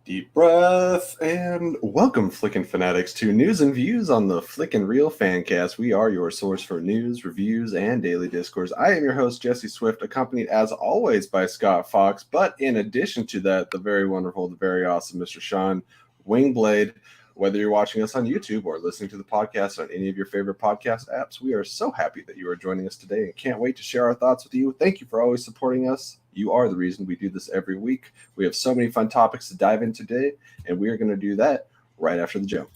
Deep breath and welcome, Flickin' Fanatics, to news and views on the Flickin' Real Fancast. We are your source for news, reviews, and daily discourse. I am your host, Jesse Swift, accompanied as always by Scott Fox. But in addition to that, the very wonderful, the very awesome Mr. Sean Wingblade. Whether you're watching us on YouTube or listening to the podcast on any of your favorite podcast apps, we are so happy that you are joining us today and can't wait to share our thoughts with you. Thank you for always supporting us. You are the reason we do this every week. We have so many fun topics to dive in today, and we are going to do that right after the jump.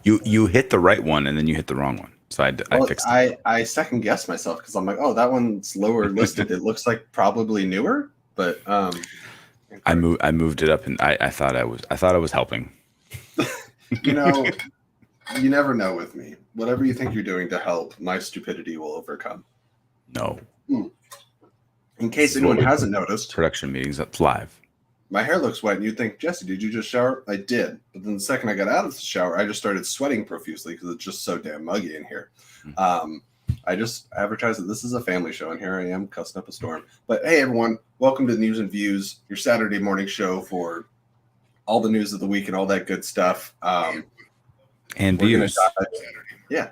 You hit the right one and then you hit the wrong one. So I fixed it. I second guessed myself because I'm like, oh, that one's lower listed. It looks like probably newer, but I moved it up and I thought I was helping. You know, you never know with me. Whatever you think you're doing to help, my stupidity will overcome. No. In case anyone hasn't noticed, production meetings that's live. My hair looks wet, and you'd think, Jesse, did you just shower? I did. But then the second I got out of the shower, I just started sweating profusely because it's just so damn muggy in here. I just advertised that this is a family show, and here I am cussing up a storm. But hey, everyone, welcome to News and Views, your Saturday morning show for all the news of the week and all that good stuff. And views. Yeah.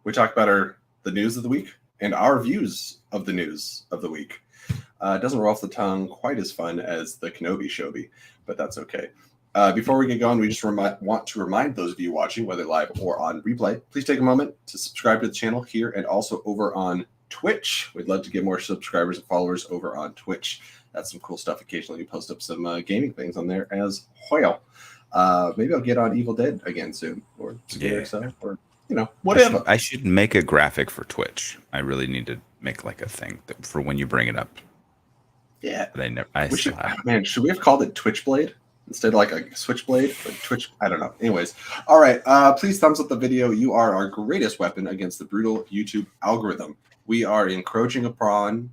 We talk about the news of the week and our views of the news of the week. It doesn't roll off the tongue quite as fun as the Kenobi Shobi, but that's okay. Before we get going, we just want to remind those of you watching, whether live or on replay, please take a moment to subscribe to the channel here and also over on Twitch. We'd love to get more subscribers and followers over on Twitch. That's some cool stuff. Occasionally, we post up some gaming things on there as well. Maybe I'll get on Evil Dead again soon, or Stuff, or whatever. I should make a graphic for Twitch. I really need to make like a thing for when you bring it up. Yeah, should we have called it Twitchblade instead of like a Switchblade? Like Twitch, I don't know. Anyways, all right. Please thumbs up the video. You are our greatest weapon against the brutal YouTube algorithm. We are encroaching upon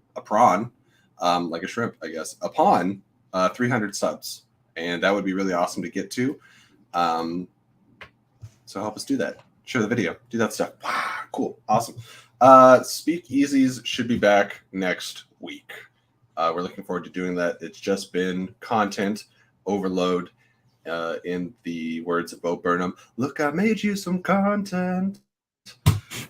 like a shrimp, I guess, upon 300 subs, and that would be really awesome to get to. So help us do that. Share the video. Do that stuff. Cool. Awesome. Speakeasies should be back next week. We're looking forward to doing that. It's just been content overload, in the words of Bo Burnham. Look, I made you some content.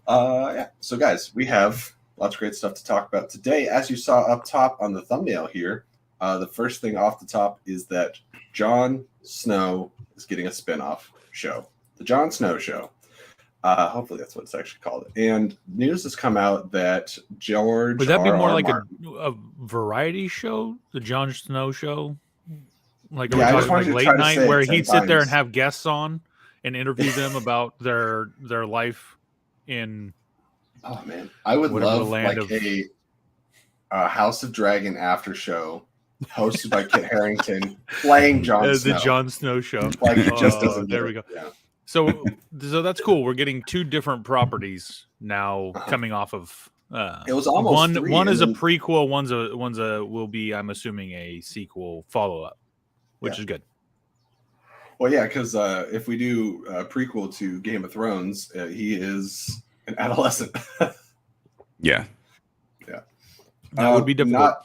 Yeah. So, guys, we have lots of great stuff to talk about today. As you saw up top on the thumbnail here, the first thing off the top is that Jon Snow is getting a spinoff show, The Jon Snow Show. Hopefully that's what it's actually called. And news has come out that George Would that be more like a variety show? The Jon Snow Show? Like, are we talking like late night where he'd sit there and have guests on and interview them about their life in... Oh, man. I would love like a House of Dragon after show hosted by Kit Harington playing Jon Snow. The Jon Snow Show. Like he just doesn't there we go. Yeah. So that's cool. We're getting two different properties now coming off of. It was almost one is a prequel. One's will be, I'm assuming, a sequel follow up, which is good. Well, yeah, because if we do a prequel to Game of Thrones, he is an adolescent. Yeah. That would be difficult.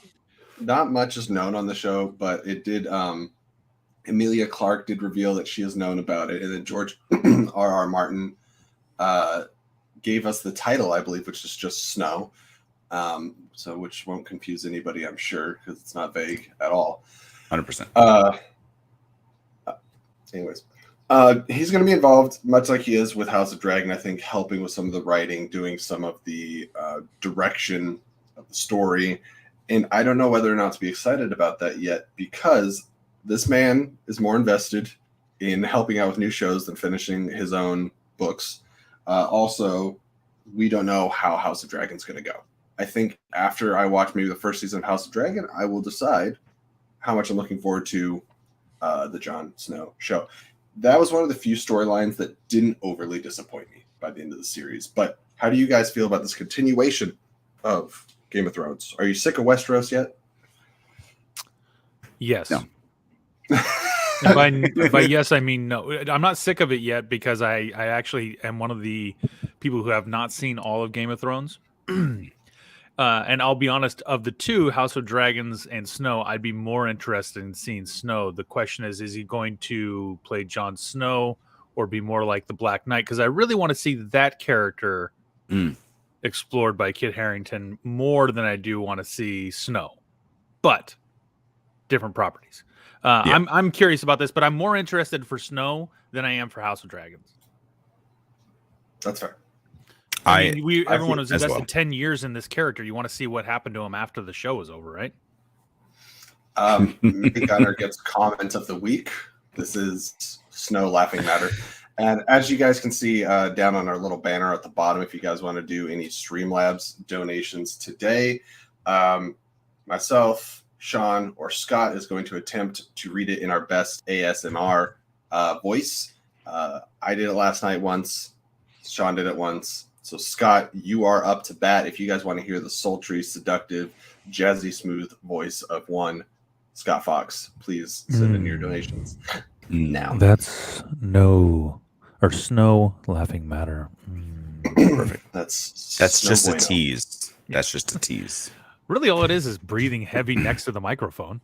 Not much is known on the show, but it did. Emilia Clarke did reveal that she has known about it, and then George R.R. Martin gave us the title, I believe, which is just Snow. So which won't confuse anybody, I'm sure, because it's not vague at all. 100%. Anyways, he's going to be involved, much like he is with House of Dragon, I think, helping with some of the writing, doing some of the direction of the story. And I don't know whether or not to be excited about that yet, because this man is more invested in helping out with new shows than finishing his own books. Also, we don't know how House of Dragon's going to go. I think after I watch maybe the first season of House of Dragon, I will decide how much I'm looking forward to the Jon Snow show. That was one of the few storylines that didn't overly disappoint me by the end of the series. But how do you guys feel about this continuation of Game of Thrones? Are you sick of Westeros yet? Yes. No. By yes, I mean no. I'm not sick of it yet because I actually am one of the people who have not seen all of Game of Thrones. And I'll be honest, of the two, House of Dragons and Snow, I'd be more interested in seeing Snow. The question is he going to play Jon Snow or be more like the Black Knight? Because I really want to see that character explored by Kit Harington more than I do want to see Snow. But different properties. I'm curious about this, but I'm more interested for Snow than I am for House of Dragons. That's fair. I mean, everyone was invested 10 years in this character. You want to see what happened to him after the show is over, right? Mickey Gunner gets comment of the week. This is Snow Laughing Matter. And as you guys can see down on our little banner at the bottom, if you guys want to do any Streamlabs donations today, myself, Sean, or Scott is going to attempt to read it in our best ASMR voice. I did it last night once. Sean did it once. So, Scott, you are up to bat. If you guys want to hear the sultry, seductive, jazzy, smooth voice of one Scott Fox, please send in your donations now. That's Snow Laughing Matter. Perfect. That's just a tease. That's just a tease. Really, all it is breathing heavy next to the microphone.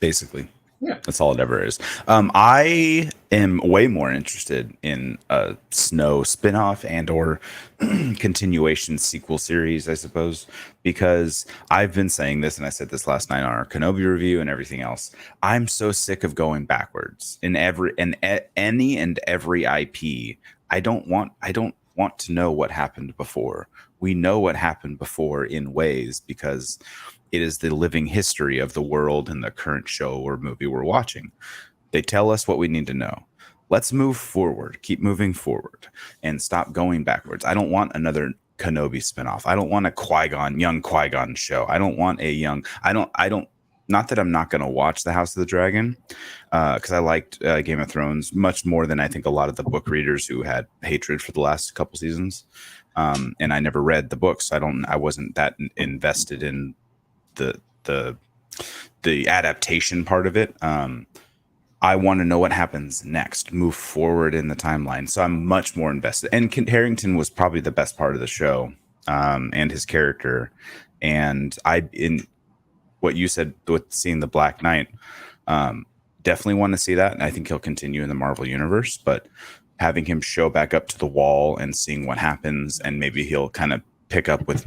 Basically. Yeah. That's all it ever is. I am way more interested in a Snow spinoff and or continuation sequel series, I suppose, because I've been saying this, and I said this last night on our Kenobi review and everything else. I'm so sick of going backwards in any and every IP. I don't want to know what happened before. We know what happened before in ways because it is the living history of the world and the current show or movie we're watching. They tell us what we need to know. Let's move forward, keep moving forward, and stop going backwards. I don't want another Kenobi spinoff. I don't want a young Qui-Gon show. I don't want not that I'm not going to watch The House of the Dragon, because I liked Game of Thrones much more than I think a lot of the book readers who had hatred for the last couple seasons. And I never read the books. I wasn't that invested in the adaptation part of it. I want to know what happens next, move forward in the timeline. So I'm much more invested. And Kit Harington was probably the best part of the show, and his character. And in what you said with seeing the Black Knight, definitely want to see that. And I think he'll continue in the Marvel universe, but having him show back up to the wall and seeing what happens, and maybe he'll kind of pick up with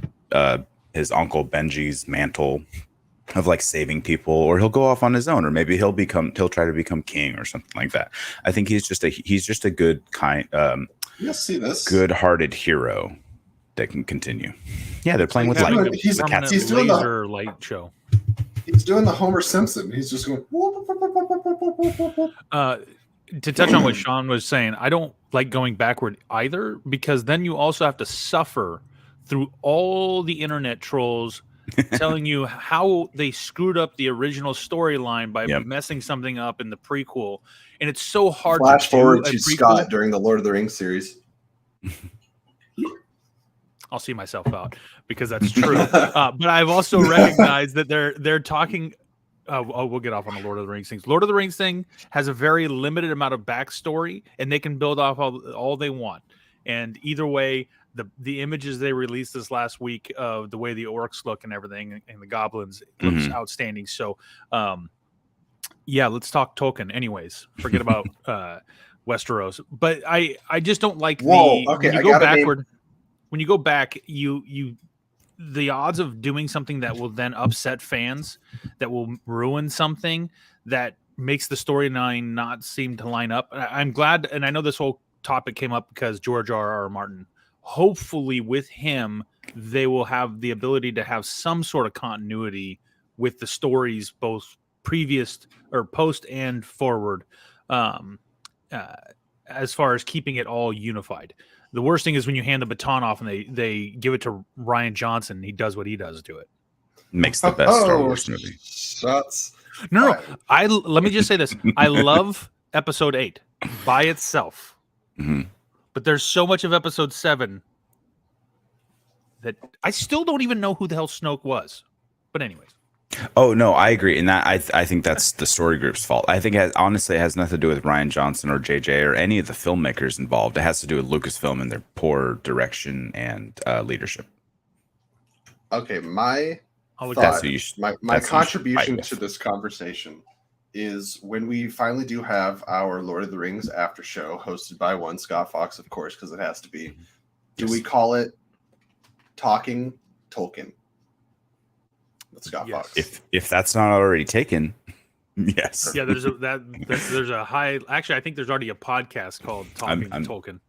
his uncle Benji's mantle of like saving people, or he'll go off on his own, or maybe he'll try to become king or something like that. I think he's just a good You'll see this good-hearted hero that can continue. Yeah, they're playing with light. He's doing the light show. He's doing the Homer Simpson. He's just going. To touch on what Sean was saying, I don't like going backward either, because then you also have to suffer through all the internet trolls telling you how they screwed up the original storyline by messing something up in the prequel. And it's so hard Flash to forward to Scott during the Lord of the Rings series. I'll see myself out because that's true. But I've also recognized that they're talking. We'll get off on the Lord of the Rings things. Lord of the Rings thing has a very limited amount of backstory, and they can build off all they want. And either way, the images they released this last week of the way the orcs look and everything, and the goblins looks outstanding. So, let's talk Tolkien. Anyways, forget about Westeros. But I just don't like when you go backward. When you go back, the odds of doing something that will then upset fans, that will ruin something, that makes the storyline not seem to line up. I'm glad, and I know this whole topic came up because George R.R. Martin. Hopefully, with him, they will have the ability to have some sort of continuity with the stories, both previous or post and forward. um, as far as keeping it all unified. The worst thing is when you hand the baton off and they give it to Rian Johnson. And he does what he does to it. Makes the best Star Wars movie. Shots. No. Let me just say this. I love Episode 8 by itself, but there's so much of Episode 7 that I still don't even know who the hell Snoke was. But anyways. Oh no, I agree, and that I think that's the story group's fault. I think honestly it has nothing to do with Rian Johnson or JJ or any of the filmmakers involved. It has to do with Lucasfilm and their poor direction and leadership. Okay, my contribution to this conversation is when we finally do have our Lord of the Rings after show hosted by one Scott Fox, of course, because it has to be. Do we call it Talking Tolkien? Scott Fox. If that's not already taken, yes. Yeah, there's a high. Actually, I think there's already a podcast called Talking Tolkien.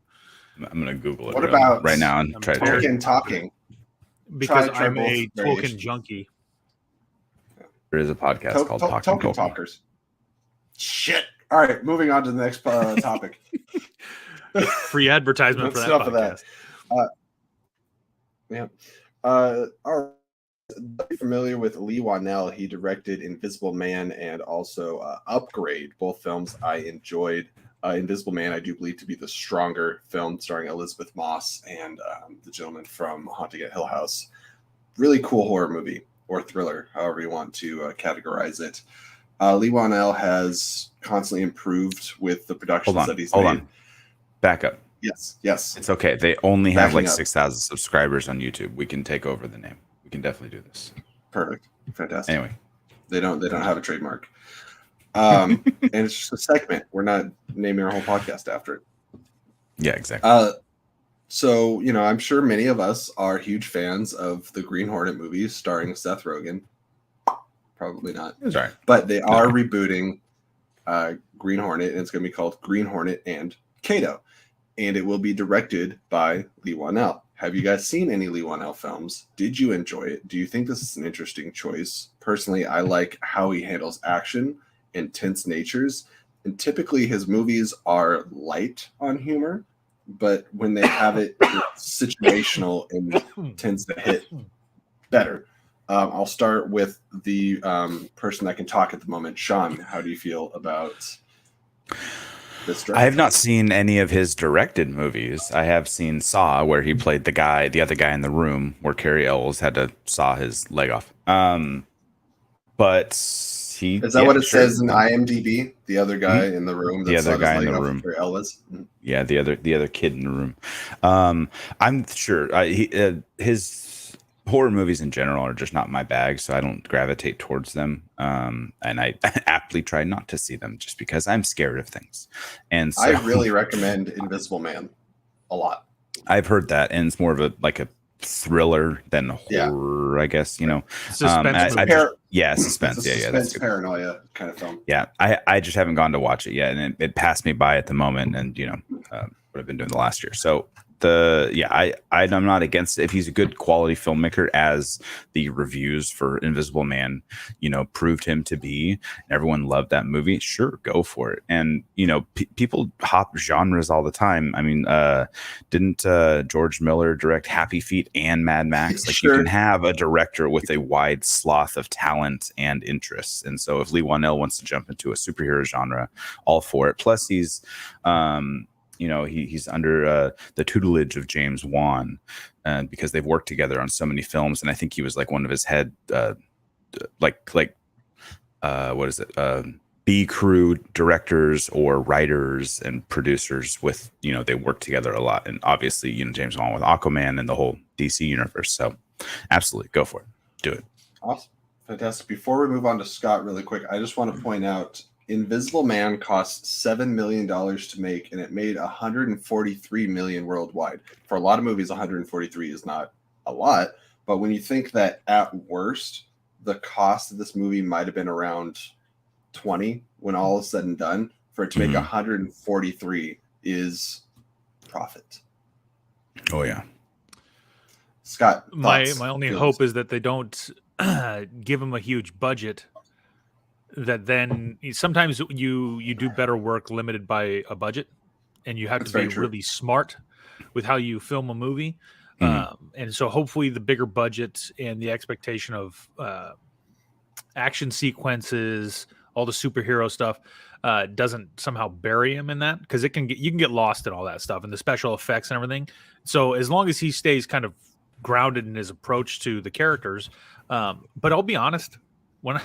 I'm gonna Google it. What about right now and try Tolkien talking? Because I'm a Tolkien junkie. There is a podcast called Tolkien Talkers. Shit. All right, moving on to the next topic. Free advertisement for that podcast. All right. Familiar with Lee Whannell. He directed Invisible Man and also Upgrade, both films I enjoyed. Invisible Man, I do believe to be the stronger film, starring Elizabeth Moss and the gentleman from Haunting at Hill House. Really cool horror movie or thriller, however you want to categorize it. Lee Whannell has constantly improved with the productions that he's made. Hold on. Back up. Yes. It's okay. They only have like 6,000 subscribers on YouTube. We can take over the name. We can definitely do this. Perfect. Fantastic. Anyway. They don't have a trademark. And it's just a segment. We're not naming our whole podcast after it. Yeah, exactly. So, I'm sure many of us are huge fans of the Green Hornet movies starring Seth Rogen. Probably not. That's right. But they are rebooting Green Hornet, and it's going to be called Green Hornet and Kato. And it will be directed by Lee Whannell. Have you guys seen any Lee Whannell films? Did you enjoy it? Do you think this is an interesting choice? Personally, I like how he handles action and tense natures. And typically his movies are light on humor, but when they have it, it's situational and tends to hit better. I'll start with the person that can talk at the moment. Sean, how do you feel about this? I have not seen any of his directed movies. I have seen Saw, where he played the other guy in the room, where Cary Elwes had to saw his leg off. But is that what it says in IMDb? The other guy in the room. The other guy in the room. Elwes. Yeah, the other kid in the room. I'm sure his horror movies in general are just not my bag, so I don't gravitate towards them. And I aptly try not to see them just because I'm scared of things. And so, I really recommend Invisible Man a lot. I've heard that, and it's more of a thriller than horror, I guess. Suspense. Suspense. Suspense paranoia kind of film. Yeah, I just haven't gone to watch it yet, and it passed me by at the moment, and what I've been doing the last year. So I'm not against it if he's a good quality filmmaker, as the reviews for Invisible Man proved him to be, and everyone loved that movie. Sure, go for it. And people hop genres all the time. I mean, didn't George Miller direct Happy Feet and Mad Max? Sure. You can have a director with a wide swath of talent and interests. And so if Lee Whannell wants to jump into a superhero genre, all for it. Plus he's he's under the tutelage of James Wan, because they've worked together on so many films, and I think he was one of his head, B crew directors or writers and producers. With they work together a lot, and obviously James Wan with Aquaman and the whole DC universe. So absolutely, go for it, do it. Awesome, fantastic. Before we move on to Scott, really quick, I just want to point out, Invisible Man cost $7 million to make, and it made $143 million worldwide. For a lot of movies, 143 is not a lot, but when you think that at worst, the cost of this movie might have been around 20 when all is said and done, for it to make 143 is profit. Oh yeah. Scott, my only hope is that they don't give him a huge budget that then sometimes you do better work limited by a budget, and you have to be really smart with how you film a movie. And so hopefully the bigger budget and the expectation of action sequences, all the superhero stuff, doesn't somehow bury him in that, because you can get lost in all that stuff and the special effects and everything. So as long as he stays kind of grounded in his approach to the characters, but I'll be honest, when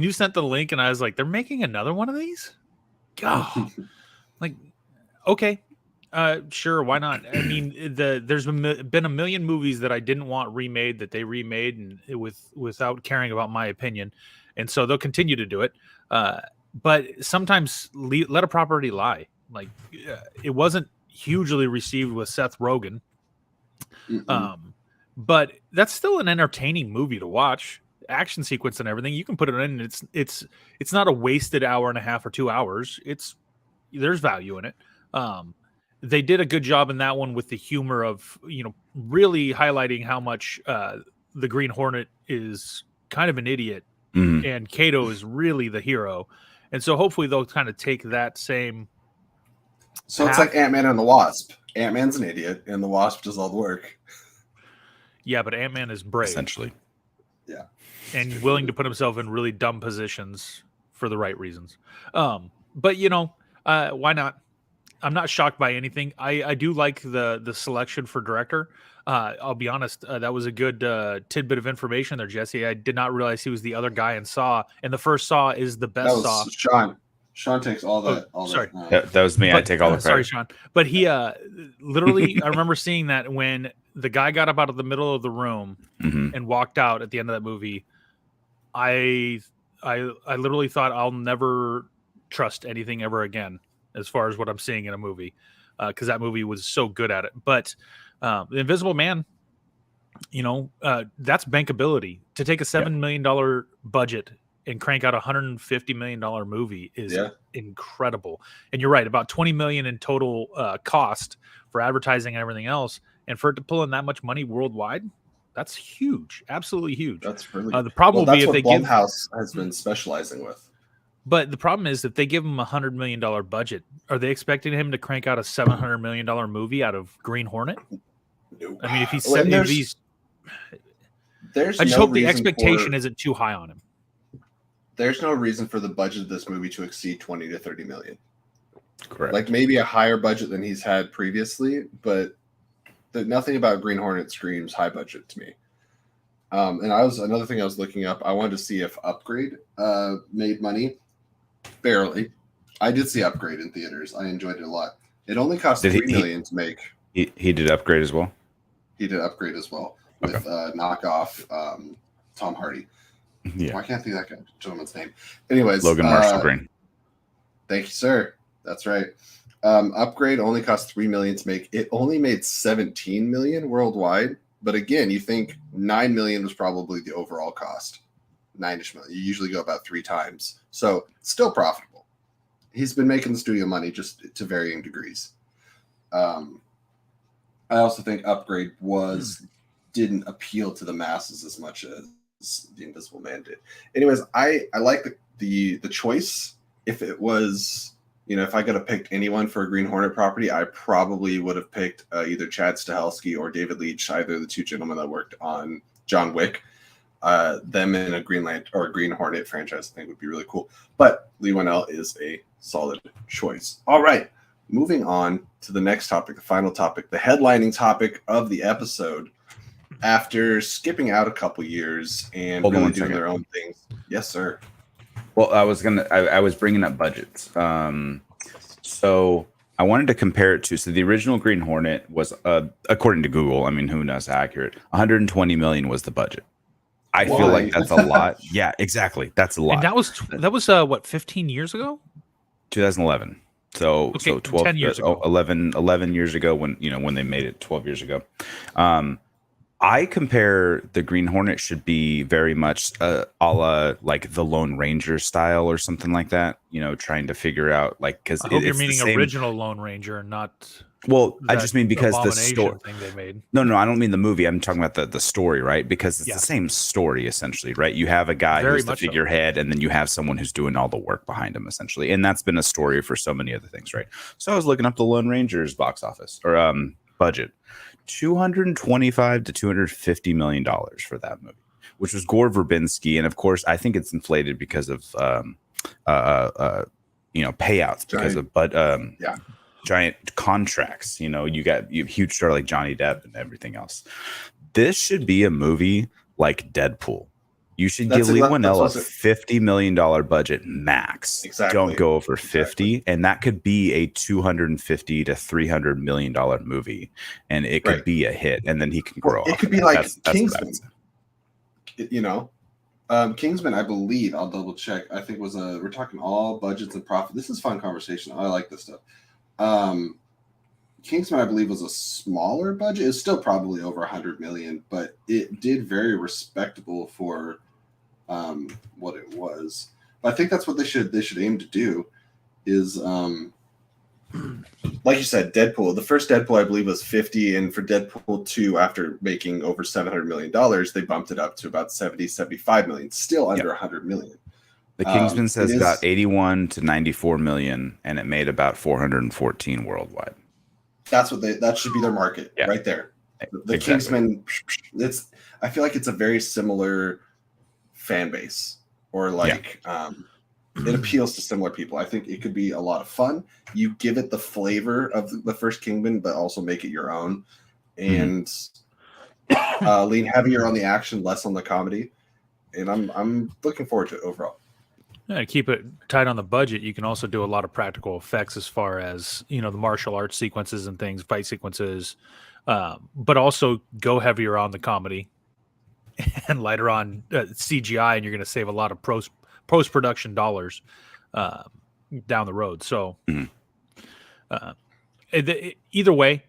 you sent the link and I was like, they're making another one of these, God, like, okay, sure, why not? I mean, there's been a million movies that I didn't want remade that they remade, and without caring about my opinion, and so they'll continue to do it. But sometimes let a property lie. Like, it wasn't hugely received with Seth Rogen, but that's still an entertaining movie to watch. Action sequence and everything, you can put it in. It's not a wasted hour and a half or 2 hours. There's value in it. They did a good job in that one with the humor of, really highlighting how much the Green Hornet is kind of an idiot, and Kato is really the hero. And so hopefully they'll kind of take that same. So path. It's like Ant-Man and the Wasp. Ant-Man's an idiot, and the Wasp does all the work. Yeah, but Ant-Man is brave, essentially. Yeah, and willing to put himself in really dumb positions for the right reasons. But why not? I'm not shocked by anything. I do like the selection for director. I'll be honest, that was a good tidbit of information there, Jesse. I did not realize he was the other guy in Saw, and the first Saw is the best Saw. Sean. Sean takes all that. Sorry, that was me. I take all the credit. Sorry, Sean. But he literally, I remember seeing that when the guy got up out of the middle of the room and walked out at the end of that movie. I literally thought, I'll never trust anything ever again as far as what I'm seeing in a movie, because that movie was so good at it. But The Invisible Man, that's bankability. To take a $7 million budget and crank out $150 million movie is incredible. And you're right, about $20 million in total cost for advertising and everything else, and for it to pull in that much money worldwide, that's huge, absolutely huge. That's really the problem will be if they Blumhouse has been specializing with. But the problem is, if they give him $100 million budget, are they expecting him to crank out a $700 million movie out of Green Hornet? No. I mean, if he's setting these, I just hope the expectation isn't too high on him. There's no reason for the budget of this movie to exceed 20 to 30 million. Correct. Like maybe a higher budget than he's had previously, but nothing about Green Hornet screams high budget to me. And another thing I was looking up. I wanted to see if Upgrade made money. Barely. I did see Upgrade in theaters. I enjoyed it a lot. It only cost $3 million to make. He did Upgrade as well? He did Upgrade as well with knockoff Tom Hardy. Yeah. Why can't I think of that gentleman's name? Anyways. Logan Marshall Green. Thank you, sir. That's right. Upgrade only cost $3 million to make. It only made $17 million worldwide. But again, you think $9 million was probably the overall cost. 9-ish million. You usually go about 3 times. So still profitable. He's been making the studio money, just to varying degrees. I also think Upgrade didn't appeal to the masses as much as The Invisible Man did. Anyways, I like the choice. If it was, if I could have picked anyone for a Green Hornet property, I probably would have picked either Chad Stahelski or David Leitch, either of the two gentlemen that worked on John Wick. Them in a Green Hornet franchise, I think would be really cool. But Leigh Whannell is a solid choice. All right, moving on to the next topic, the final topic, the headlining topic of the episode. After skipping out a couple years and really doing their own things. Yes, sir. Well, I was bringing up budgets. So I wanted to compare it to, so the original Green Hornet was, according to Google, I mean, who knows how accurate, 120 million was the budget. I feel like that's a lot. Yeah, exactly. That's a lot. And that was what, 15 years ago? 2011. So 12 10 years ago. 11 years ago when they made it 12 years ago. I compare the Green Hornet should be very much a la like the Lone Ranger style or something like that, trying to figure out, like, because I hope you're meaning original Lone Ranger, not Well, I just mean because the story thing they made. No, I don't mean the movie. I'm talking about the story, right? Because it's the same story essentially, right? You have a guy who's the figurehead, and then you have someone who's doing all the work behind him, essentially. And that's been a story for so many other things, right? So I was looking up the Lone Ranger's box office or budget, $225 to $250 million for that movie, which was Gore Verbinski, and of course, I think it's inflated because of payouts because of giant contracts. You have huge star like Johnny Depp and everything else. This should be a movie like Deadpool. You should give Lee Winnell a $50 million budget max. Exactly. Don't go over 50, and that could be a $250 to $300 million movie, and it could be a hit, and then he can grow. It could be like Kingsman. Kingsman, I believe, I'll double check. I think we're talking all budgets and profit. This is fun conversation. I like this stuff. Kingsman, I believe, was a smaller budget. It's still probably over 100 million, but it did very respectable for what it was. But I think that's what they should aim to do is like you said, Deadpool. The first Deadpool, I believe, was 50, and for Deadpool 2, after making over $700 million, they bumped it up to about 75 million, still under 100 million. The Kingsman says about 81 to 94 million, and it made about 414 worldwide. That should be their market right there. The Kingsman, I feel like it's a very similar fan base, or it appeals to similar people. I think it could be a lot of fun. You give it the flavor of the first Kingsman, but also make it your own, and lean heavier on the action, less on the comedy. And I'm looking forward to it overall. Yeah, keep it tight on the budget. You can also do a lot of practical effects as far as the martial arts sequences and things, fight sequences, but also go heavier on the comedy and lighter on CGI, and you're going to save a lot of post-production dollars down the road. So either way,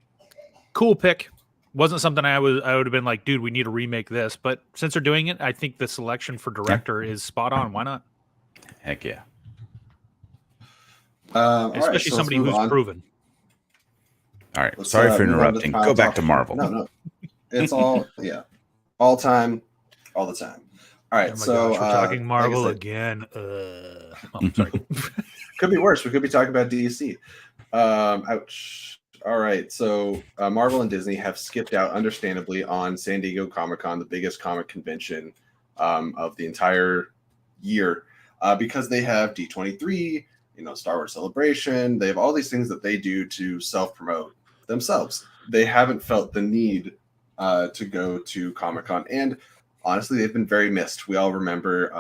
cool pick. Wasn't something I would have been like, dude, we need to remake this. But since they're doing it, I think the selection for director is spot on. Why not? Heck yeah. Especially somebody who's proven. All right. Sorry for interrupting. Go back to Marvel. No. It's all, all time, all the time. All right. We're talking Marvel again. Sorry. Could be worse. We could be talking about DC. Ouch. All right. So Marvel and Disney have skipped out, understandably, on San Diego Comic-Con, the biggest comic convention of the entire year. Because they have D23, Star Wars Celebration. They have all these things that they do to self-promote themselves. They haven't felt the need to go to Comic-Con. And honestly, they've been very missed. We all remember,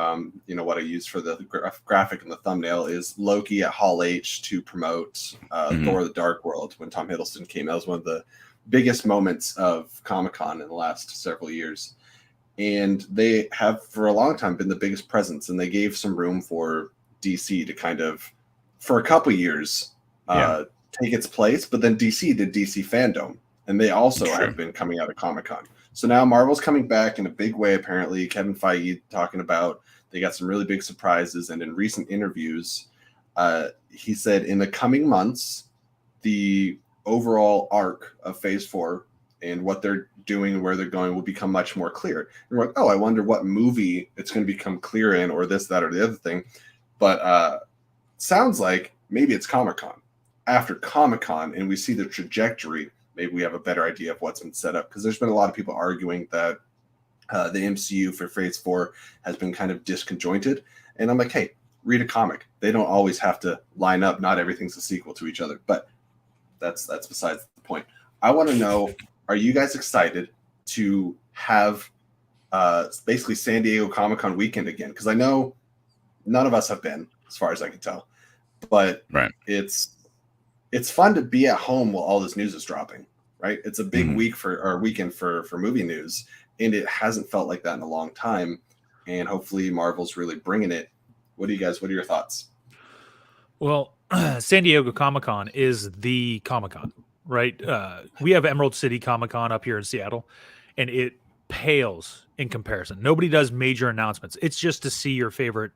what I used for the graphic and the thumbnail is Loki at Hall H to promote Thor: The Dark World when Tom Hiddleston came. That was one of the biggest moments of Comic-Con in the last several years. And they have for a long time been the biggest presence, and they gave some room for DC to kind of, for a couple years, take its place. But then DC did DC Fandom, and they also have been coming out of Comic-Con. So now Marvel's coming back in a big way, apparently. Kevin Feige talking about they got some really big surprises. And in recent interviews, he said in the coming months, the overall arc of Phase 4 and what they're doing and where they're going will become much more clear. And we're like, I wonder what movie it's going to become clear in, or this, that, or the other thing. But sounds like maybe it's Comic-Con. After Comic-Con, and we see the trajectory, maybe we have a better idea of what's been set up. Because there's been a lot of people arguing that the MCU for Phase 4 has been kind of disconjointed. And I'm like, hey, read a comic. They don't always have to line up. Not everything's a sequel to each other. But that's besides the point. I want to know, are you guys excited to have basically San Diego Comic-Con weekend again? Because I know none of us have been, as far as I can tell. But it's fun to be at home while all this news is dropping, right? It's a big weekend for movie news, and it hasn't felt like that in a long time. And hopefully Marvel's really bringing it. What are your thoughts? Well, San Diego Comic-Con is the Comic-Con. Right. We have Emerald City Comic-Con up here in Seattle, and it pales in comparison. Nobody does major announcements. It's just to see your favorite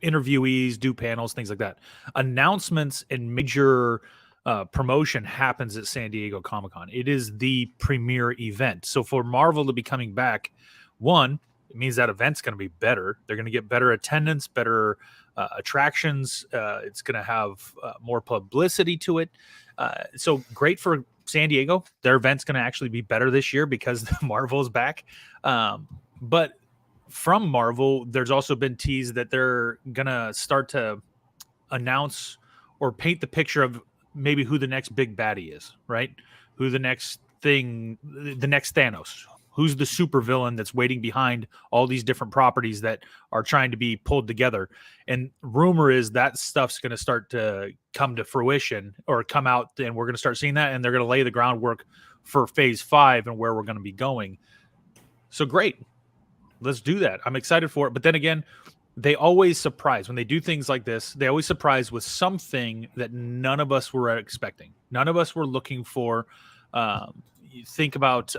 interviewees, do panels, things like that. Announcements and major promotion happens at San Diego Comic-Con. It is the premier event. So for Marvel to be coming back, one, it means that event's going to be better. They're going to get better attendance, better attractions. It's going to have more publicity to it. So great for San Diego. Their event's going to actually be better this year because Marvel's back. But from Marvel, there's also been teased that they're going to start to announce or paint the picture of maybe who the next big baddie is, right? Who the next thing, the next Thanos. Who's the supervillain that's waiting behind all these different properties that are trying to be pulled together? And rumor is that stuff's going to start to come to fruition or come out, and we're going to start seeing that, and they're going to lay the groundwork for Phase 5 and where we're going to be going. So great. Let's do that. I'm excited for it. But then again, they always surprise. When they do things like this, they always surprise with something that none of us were expecting. None of us were looking for. You think about,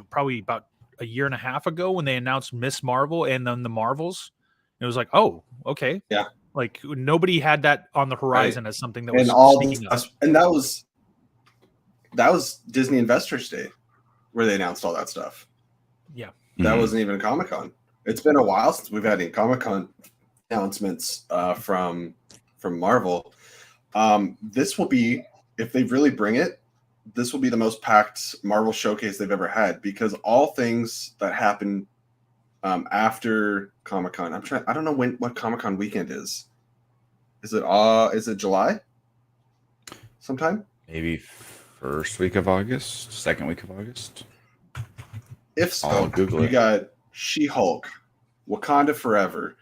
probably about a year and a half ago when they announced Miss Marvel and then the Marvels. It was like, oh, okay. Yeah. Like nobody had that on the horizon as something that was and that was Disney Investors Day where they announced all that stuff. Yeah. That wasn't even Comic-Con. It's been a while since we've had any Comic-Con announcements from Marvel. This will be, if they really bring it, this will be the most packed Marvel showcase they've ever had, because all things that happen after Comic-Con. I don't know what Comic-Con weekend is. Is it July? Sometime? Maybe first week of August, second week of August. If so, we got She-Hulk, Wakanda Forever,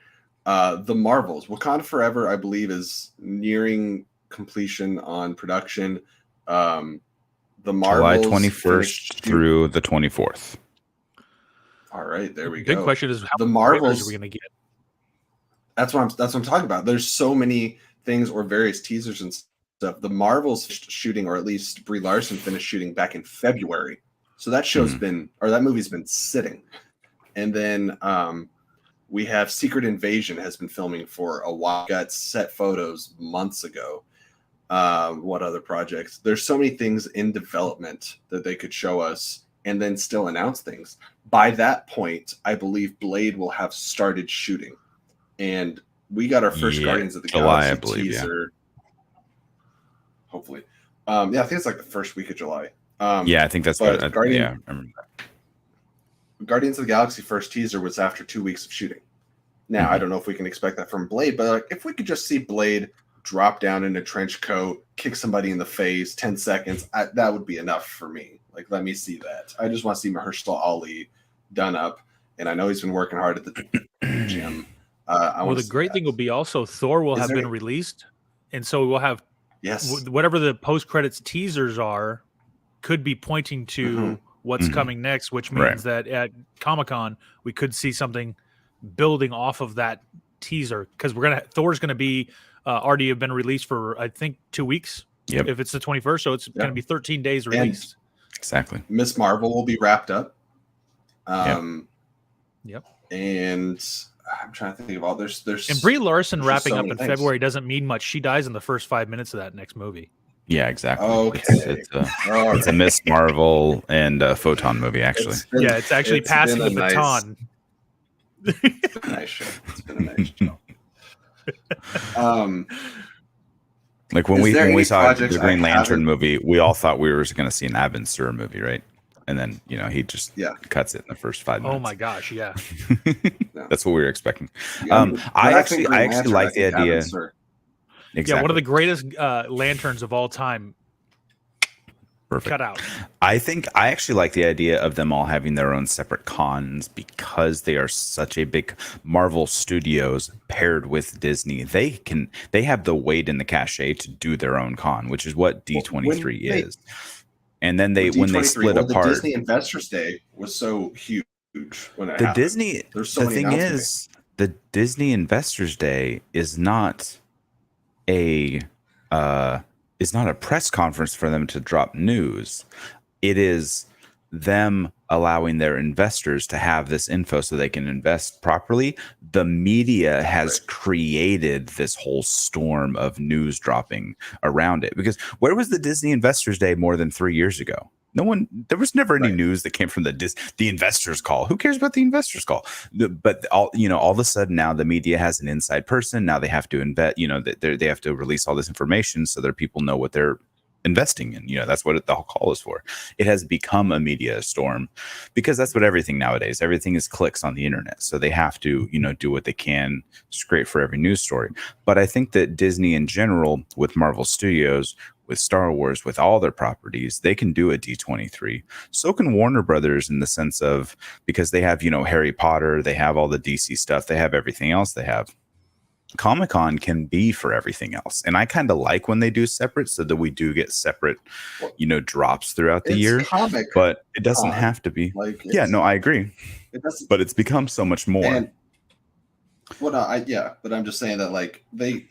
the Marvels. Wakanda Forever, I believe, is nearing completion on production. The Marvels, July 21st through the 24th. All right, there we go. Big question is, how the many Marvels are we going to get? That's what I'm talking about. There's so many things or various teasers and stuff. The Marvels shooting, or at least Brie Larson finished shooting back in February. So that that movie's been sitting. And then we have Secret Invasion has been filming for a while. Got set photos months ago. What other projects? There's so many things in development that they could show us and then still announce things. By that point, I believe Blade will have started shooting. And we got our first Guardians of the Galaxy teaser. Yeah. Hopefully. I think it's like the first week of July. I think that's what I remember that. Guardians of the Galaxy first teaser was after 2 weeks of shooting. Now, I don't know if we can expect that from Blade, but if we could just see Blade drop down in a trench coat, kick somebody in the face, 10 seconds, that would be enough for me. Like, let me see that. I just want to see Mahershala Ali done up, and I know he's been working hard at the gym. The great thing will be also Thor will have been released, and so we'll have whatever the post-credits teasers are could be pointing to what's coming next, which means that at Comic-Con we could see something building off of that teaser, because Thor's going to be already have been released for I think 2 weeks. Yep. If it's the 21st, so it's going to be 13 days released. Exactly. Miss Marvel will be wrapped up. Yep. And I'm trying to think of all there's and Brie Larson wrapping up in February doesn't mean much. She dies in the first 5 minutes of that next movie. Yeah, exactly. Okay. It's a Miss Marvel and a Photon movie, actually. It's actually passing the baton. It's been a nice show. It's been a nice show. Like when we saw the Green Lantern movie, we all thought we were going to see an Abin Sur movie, right? And then he just cuts it in the first 5 minutes. Oh my gosh, yeah. That's what we were expecting. I actually like the idea. Exactly. Yeah, one of the greatest lanterns of all time. Perfect. Cut out. I actually like the idea of them all having their own separate cons, because they are such a big Marvel Studios paired with Disney. They have the weight and the cachet to do their own con, which is what D23 is. And then when they split apart, the Disney Investors Day was so huge when it happened. The Disney Investors Day is not a press conference for them to drop news. It is them allowing their investors to have this info so they can invest properly, the media has created this whole storm of news dropping around it. Because where was the Disney Investors Day more than 3 years ago? No one, there was never any news that came from the investors call. Who cares about the investors call? But all of a sudden now the media has an inside person. Now they have to invest, they have to release all this information so that people know what they're investing in. That's what the whole call is for. It has become a media storm because that's what everything nowadays, everything is clicks on the internet. So they have to, do what they can. It's great for every news story. But I think that Disney in general, with Marvel Studios, with Star Wars, with all their properties, they can do a D23. So can Warner Brothers in the sense of, because they have, Harry Potter, they have all the DC stuff, they have everything else they have. Comic-Con can be for everything else. And I kind of like when they do separate so that we do get separate, drops throughout the year. But it doesn't have to be. I agree. It doesn't, but it's become so much more. But I'm just saying that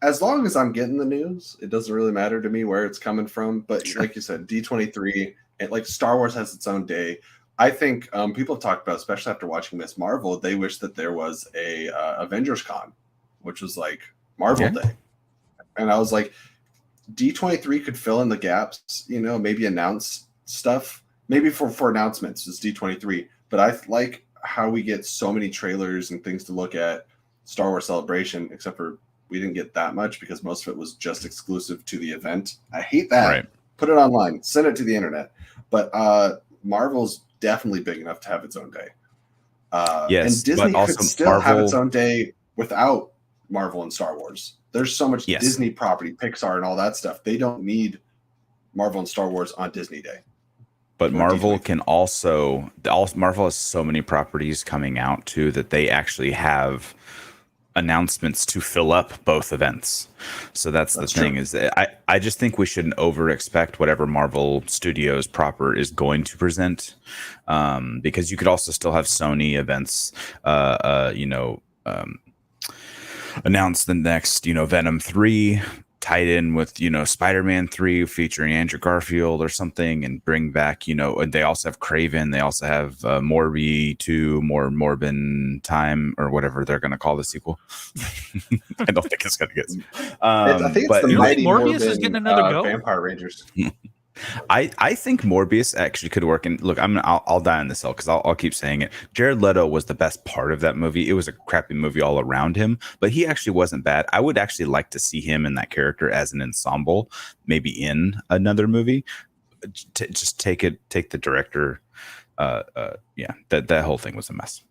as long as I'm getting the news, it doesn't really matter to me where it's coming from. But like you said, D23, and Star Wars has its own day. I think people have talked about, especially after watching Miss Marvel, they wish that there was a Avengers Con, which was like Marvel Day. And I was like, D23 could fill in the gaps, maybe announce stuff, maybe for announcements, it's D23. But I like how we get so many trailers and things to look at Star Wars Celebration, except for we didn't get that much because most of it was just exclusive to the event. I hate that. Right. Put it online, send it to the internet. But Marvel's definitely big enough to have its own day. And Disney could still have its own day without Marvel and Star Wars. There's so much Disney property, Pixar and all that stuff. They don't need Marvel and Star Wars on Disney Day. But Marvel Marvel has so many properties coming out too that they actually have announcements to fill up both events. So that's the thing true. Is that I just think we shouldn't over expect whatever Marvel Studios proper is going to present, because you could also still have Sony events announce the next Venom 3 tied in with Spider-Man 3 featuring Andrew Garfield or something, and bring back and they also have Kraven, they also have Morbi 2, Morbin Time, or whatever they're going to call the sequel. I don't think it's going to get I think it's the Mighty Morbius is getting another go. Vampire Rangers. I think Morbius actually could work. And look, I'll die on this hill because I'll keep saying it. Jared Leto was the best part of that movie. It was a crappy movie all around him, but he actually wasn't bad. I would actually like to see him in that character as an ensemble, maybe in another movie. Just take the director. That whole thing was a mess.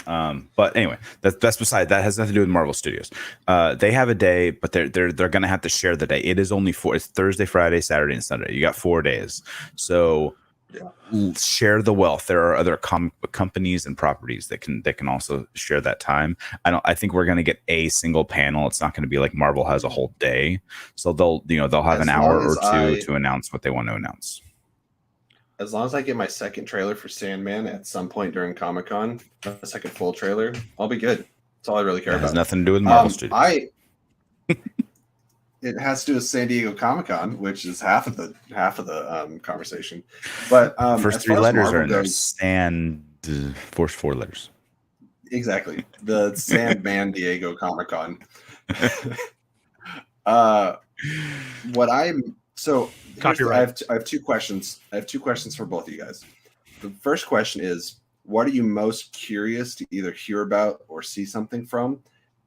But anyway, that's beside that. Has nothing to do with Marvel Studios. They have a day, but they're going to have to share the day. It is only it's Thursday, Friday, Saturday, and Sunday. You got 4 days, so share the wealth. There are other companies and properties that can also share that time. I think we're going to get a single panel. It's not going to be like Marvel has a whole day, so they'll have an hour or two to announce what they want to announce. As long as I get my second trailer for Sandman at some point during Comic-Con, a second full trailer, I'll be good. That's all I really care about. It has nothing to do with Marvel Studios. It has to do with San Diego Comic-Con, which is half of the conversation. But first 3 letters are in there. First 4 letters. Exactly. The San Diego Comic-Con. Copyright. I have 2 questions. I have 2 questions for both of you guys. The first question is, what are you most curious to either hear about or see something from?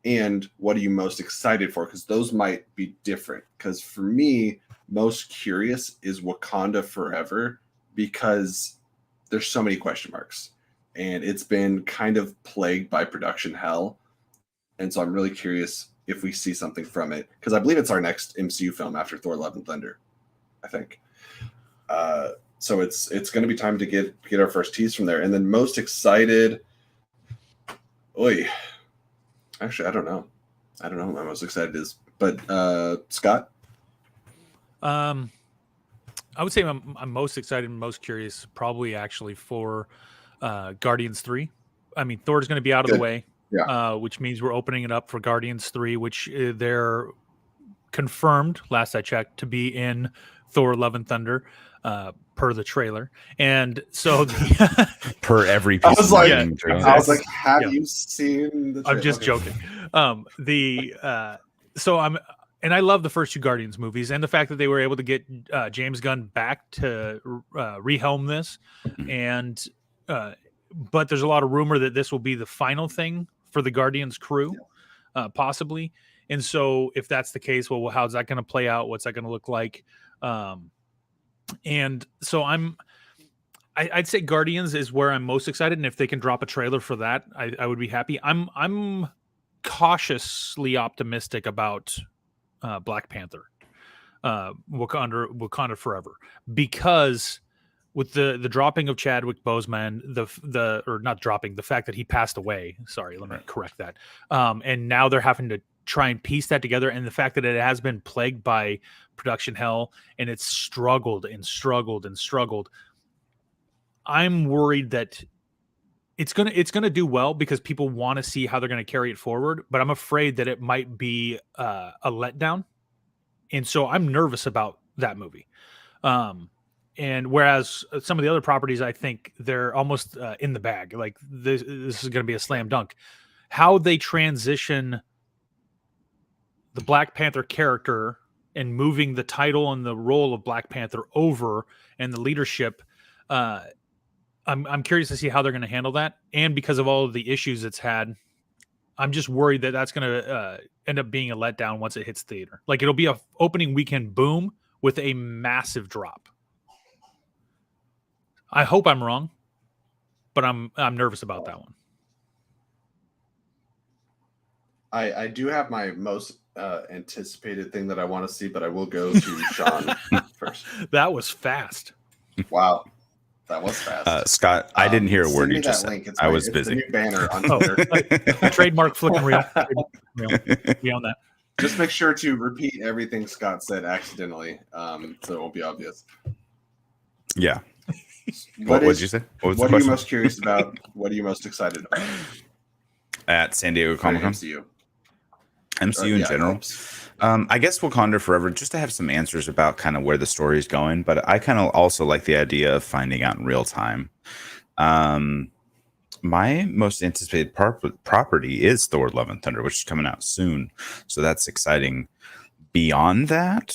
And what are you most excited for? Because those might be different. Because for me, most curious is Wakanda Forever, because there's so many question marks. And it's been kind of plagued by production hell. And so I'm really curious if we see something from it. Because I believe it's our next MCU film after Thor: Love and Thunder, I think. So it's going to be time to get our first tease from there. And then most excited, actually, I don't know what my most excited is. But Scott? I would say I'm most excited and most curious probably actually for Guardians 3. I mean, Thor's going to be out of the way, which means we're opening it up for Guardians 3, which they're confirmed, last I checked, to be in Thor: Love and Thunder, per the trailer, and so per every piece of marketing material. I was like, have you seen the trailer? I'm just joking. So I love the first two Guardians movies, and the fact that they were able to get James Gunn back to rehelm this, and but there's a lot of rumor that this will be the final thing for the Guardians crew, possibly. And so, if that's the case, well, how's that going to play out? What's that going to look like? And so I'd say Guardians is where I'm most excited, and if they can drop a trailer for that, I would be happy. I'm cautiously optimistic about Black Panther, Wakanda Forever, because with the dropping of Chadwick Boseman, the fact that he passed away. Sorry, let me correct that. And now they're having to try and piece that together, and the fact that it has been plagued by production hell and it's struggled and struggled and struggled. I'm worried that it's gonna do well because people want to see how they're gonna carry it forward, but I'm afraid that it might be a letdown, and so I'm nervous about that movie. And whereas some of the other properties, I think they're almost in the bag. Like this is going to be a slam dunk. How they transition the Black Panther character and moving the title and the role of Black Panther over and the leadership. I'm curious to see how they're going to handle that. And because of all of the issues it's had, I'm just worried that that's going to end up being a letdown once it hits theater. Like it'll be a opening weekend boom with a massive drop. I hope I'm wrong, but I'm nervous about that one. I do have my most anticipated thing that I want to see, but I will go to Sean first. That was fast. Wow. That was fast. Scott, I didn't hear a word you just said. I was busy. New banner on Twitter. Trademark Flick and Reel. We own that. Just make sure to repeat everything Scott said accidentally, so it won't be obvious. Yeah. What did you say? What are you most curious about? What are you most excited about? At San Diego Comic-Con? MCU in general. I guess Wakanda Forever, just to have some answers about kind of where the story is going, but I kind of also like the idea of finding out in real time. My most anticipated property is Thor: Love and Thunder, which is coming out soon, so that's exciting. Beyond that,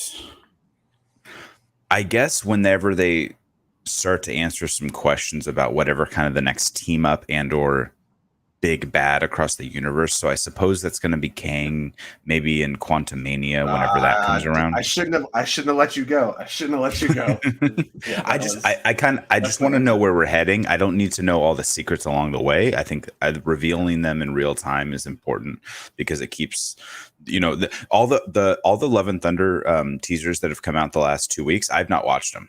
I guess whenever they start to answer some questions about whatever kind of the next team up and or big bad across the universe. So I suppose that's going to be Kang, maybe in Quantumania whenever that comes around. I shouldn't have let you go. Yeah, I just want to know where we're heading. I don't need to know all the secrets along the way. I think revealing them in real time is important because it keeps, all the Love and Thunder teasers that have come out the last 2 weeks. I've not watched them.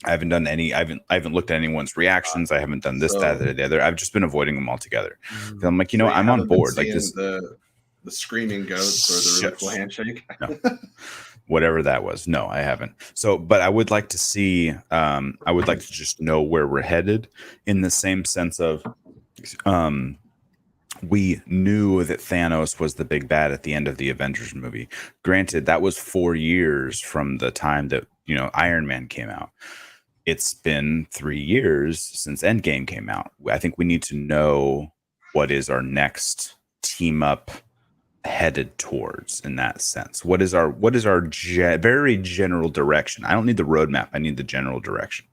I haven't done any. I haven't looked at anyone's reactions. I haven't done this, that, or the other. I've just been avoiding them altogether. I'm like, I'm on board. Like this, the screaming ghosts or the really cool handshake. No. Whatever that was. No, I haven't. So, but I would like to see. I would like to just know where we're headed in the same sense of, we knew that Thanos was the big bad at the end of the Avengers movie. Granted, that was 4 years from the time that Iron Man came out. It's been 3 years since Endgame came out. I think we need to know what is our next team up headed towards in that sense. What is our very general direction? I don't need the roadmap. I need the general direction.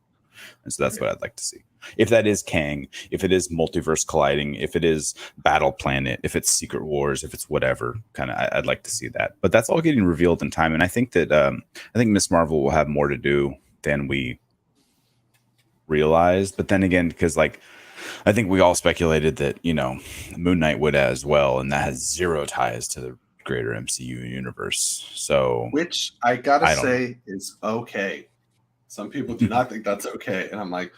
And so that's what I'd like to see. If that is Kang, if it is multiverse colliding, if it is Battle Planet, if it's Secret Wars, if it's whatever, I'd like to see that. But that's all getting revealed in time. And I think that Miss Marvel will have more to do than we realized. But then again, because I think we all speculated that Moon Knight would as well, and that has zero ties to the greater MCU universe. So, which I gotta say is okay. Some people do not think that's okay, and I'm like,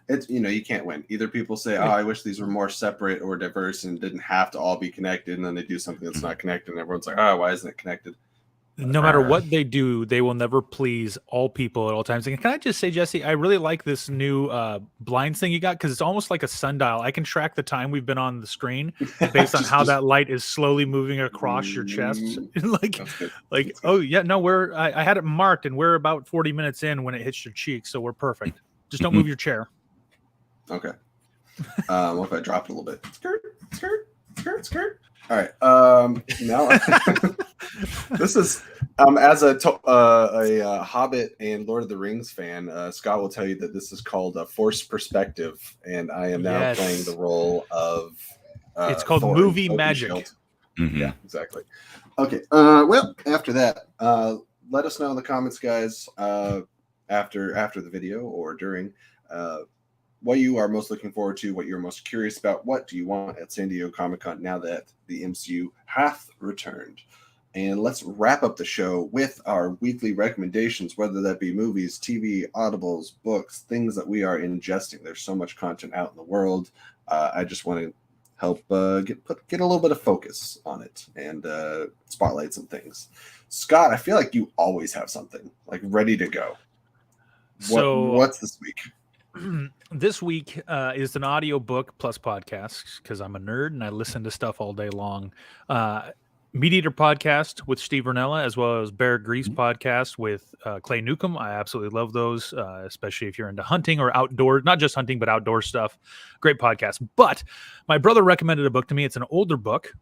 it's you can't win. Either people say, "Oh, I wish these were more separate or diverse and didn't have to all be connected," and then they do something that's not connected, and everyone's like, "Oh, why isn't it connected?" No matter what they do, they will never please all people at all times. And can I just say, Jesse, I really like this new blinds thing you got because it's almost like a sundial. I can track the time we've been on the screen based on how that light is slowly moving across your chest. Oh yeah, no, I had it marked, and we're about 40 minutes in when it hits your cheek, so we're perfect. Just don't move your chair. Okay. What if I drop it a little bit? Skirt, skirt, skirt, skirt. All right. Now this is as a Hobbit and Lord of the Rings fan. Scott will tell you that this is called a forced perspective, and I am now playing the role of. It's called Thor movie magic. Mm-hmm. Yeah, exactly. Okay. Well, after that, let us know in the comments, guys. After the video or during. What you are most looking forward to, what you're most curious about, what do you want at San Diego Comic-Con now that the MCU hath returned. And let's wrap up the show with our weekly recommendations, whether that be movies, TV, audibles, books, things that we are ingesting. There's so much content out in the world. I just want to help get a little bit of focus on it and spotlight some things. Scott, I feel like you always have something like ready to go. What's this week? This week is an audio book plus podcasts because I'm a nerd and I listen to stuff all day long. Meat Eater podcast with Steve Ranella, as well as Bear Grease podcast with Clay Newcomb. I absolutely love those, especially if you're into hunting or outdoor, not just hunting, but outdoor stuff. Great podcast. But my brother recommended a book to me. It's an older book,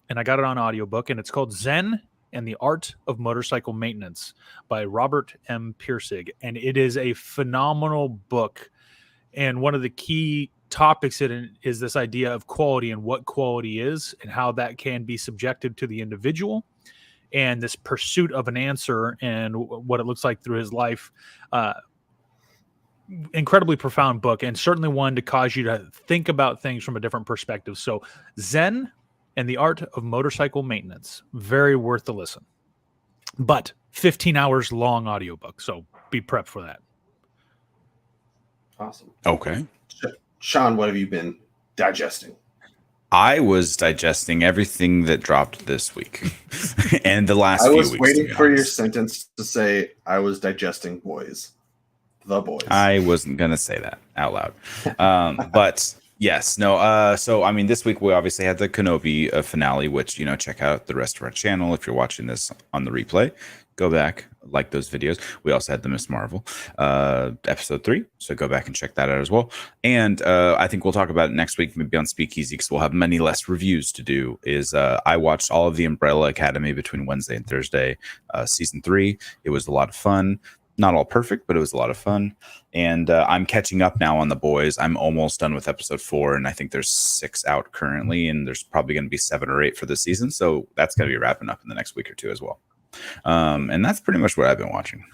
and I got it on audiobook, and it's called Zen and the Art of Motorcycle Maintenance by Robert M. Pirsig. And it is a phenomenal book. And one of the key topics in it is this idea of quality and what quality is and how that can be subjective to the individual and this pursuit of an answer and what it looks like through his life. Incredibly profound book, and certainly one to cause you to think about things from a different perspective. So Zen and the Art of Motorcycle Maintenance, very worth the listen. But 15 hours long audiobook, so be prepped for that. Awesome. Okay. Sean, what have you been digesting? I was digesting everything that dropped this week and the last few weeks. I was waiting for your sentence to say, I was digesting boys. The boys. I wasn't going to say that out loud. But yes, no. So, I mean, this week we obviously had the Kenobi finale, which, check out the rest of our channel. If you're watching this on the replay, go back, like those videos. We also had the Miss Marvel episode 3, so go back and check that out as well. And I think we'll talk about it next week, maybe on Speakeasy, because we'll have many less reviews to do. I watched all of the Umbrella Academy between Wednesday and Thursday, season 3. It was a lot of fun. Not all perfect, but it was a lot of fun. And I'm catching up now on The Boys. I'm almost done with episode 4, and I think there's 6 out currently, and there's probably going to be 7 or 8 for the season. So that's going to be wrapping up in the next week or 2 as well. And that's pretty much what I've been watching.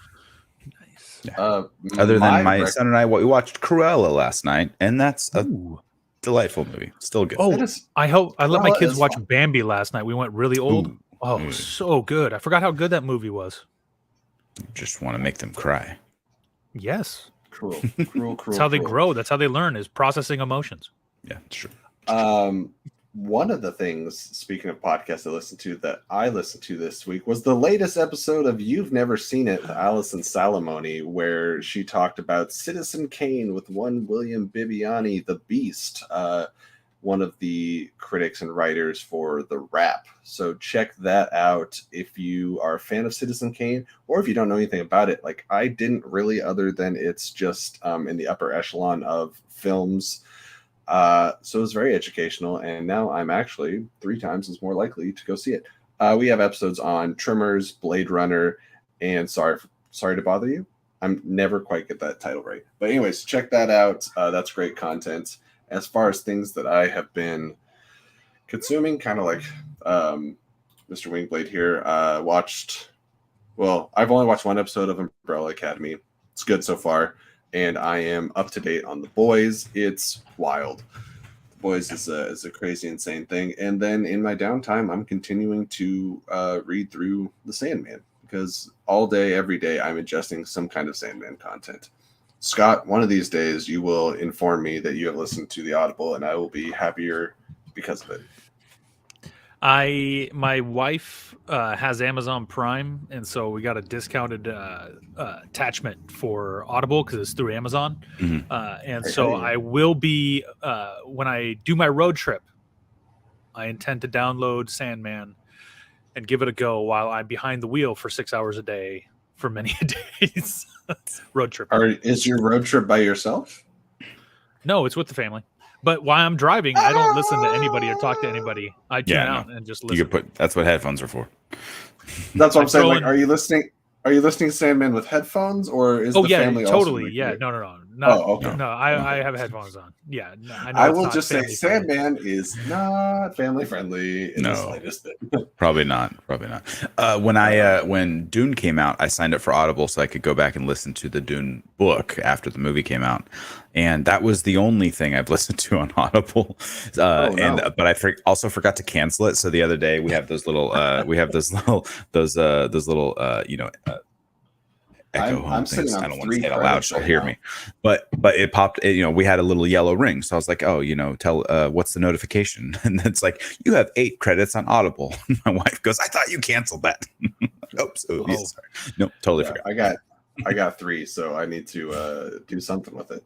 Nice. Yeah. Other than my son and I, we watched Cruella last night, and that's a delightful movie. Still good. Oh, I let my kids watch Bambi last night. We went really old. So good. I forgot how good that movie was. Just want to make them cry. Yes. Cruel. That's how they grow. That's how they learn, is processing emotions. Yeah, true. One of the things, speaking of podcasts I listened to this week was the latest episode of You've Never Seen It, Alison Salamoni, where she talked about Citizen Kane with one William Bibiani, the Beast, one of the critics and writers for The Wrap. So check that out if you are a fan of Citizen Kane, or if you don't know anything about it. Like, I didn't really, other than it's just in the upper echelon of films. So it was very educational, and now I'm actually 3 times as more likely to go see it. We have episodes on Tremors, Blade Runner, and Sorry to Bother You. I'm never quite get that title right. But anyways, check that out. That's great content. As far as things that I have been consuming, kind of like Mr. Wingblade here, I've only watched 1 episode of Umbrella Academy. It's good so far. And I am up to date on The Boys. It's wild. The Boys is a crazy, insane thing. And then in my downtime, I'm continuing to read through The Sandman, because all day, every day, I'm ingesting some kind of Sandman content. Scott, one of these days, you will inform me that you have listened to the Audible, and I will be happier because of it. My wife has Amazon Prime, and so we got a discounted attachment for Audible because it's through Amazon. Mm-hmm. And so I will be when I do my road trip, I intend to download Sandman and give it a go while I'm behind the wheel for 6 hours a day for many days. Road trip. Is your road trip by yourself? No, it's with the family. But while I'm driving, I don't listen to anybody or talk to anybody. I tune out and just listen. You could that's what headphones are for. That's what I'm saying. Like, are you listening to Sandman with headphones, or is the family totally. also Yeah, no. Okay. No, I have headphones on. Yeah, I will just say Sandman is not family friendly in the slightest bit. Probably not. When Dune came out, I signed up for Audible so I could go back and listen to the Dune book after the movie came out, and that was the only thing I've listened to on Audible. But I also forgot to cancel it. So the other day we have those little Echo Home things. I don't want to say it out loud; she'll hear me. But it popped. We had a little yellow ring, so I was like, "Oh, tell what's the notification?" And it's like, "You have 8 credits on Audible." My wife goes, "I thought you canceled that." Oops. Sorry. Nope. Totally forgot. I got 3, so I need to do something with it.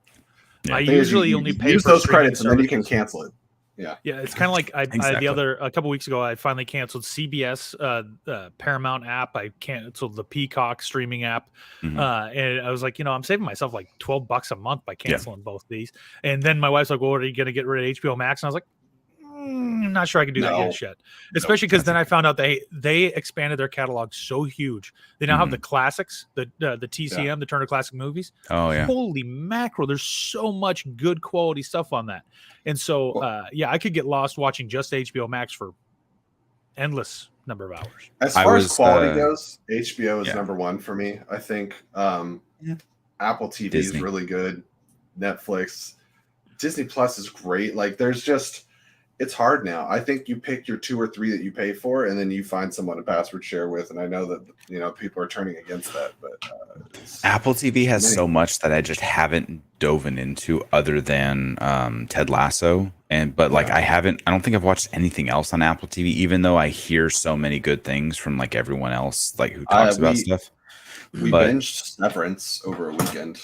Yeah. I usually only pay use for those credits, and then you can cancel it. Yeah, it's kind of like a couple weeks ago I finally canceled CBS Paramount app. I canceled the Peacock streaming app, and I was like, I'm saving myself like $12 a month by canceling both these. And then my wife's like, "Well, are you going to get rid of HBO Max?" And I was like, I'm not sure I can do that yet, especially because then I found out they expanded their catalog so huge. They now have the classics, the TCM, the Turner Classic Movies. Oh yeah, holy mackerel! There's so much good quality stuff on that, and so I could get lost watching just HBO Max for endless number of hours. As far as quality goes, HBO is number 1 for me. I think Apple TV is really good. Netflix, Disney Plus is great. Like it's hard now. I think you pick your 2 or 3 that you pay for, and then you find someone to password share with. And I know that people are turning against that, but Apple TV has so much that I just haven't dove into other than Ted Lasso. I don't think I've watched anything else on Apple TV, even though I hear so many good things from like everyone else, like who talks about stuff. We binged Severance over a weekend.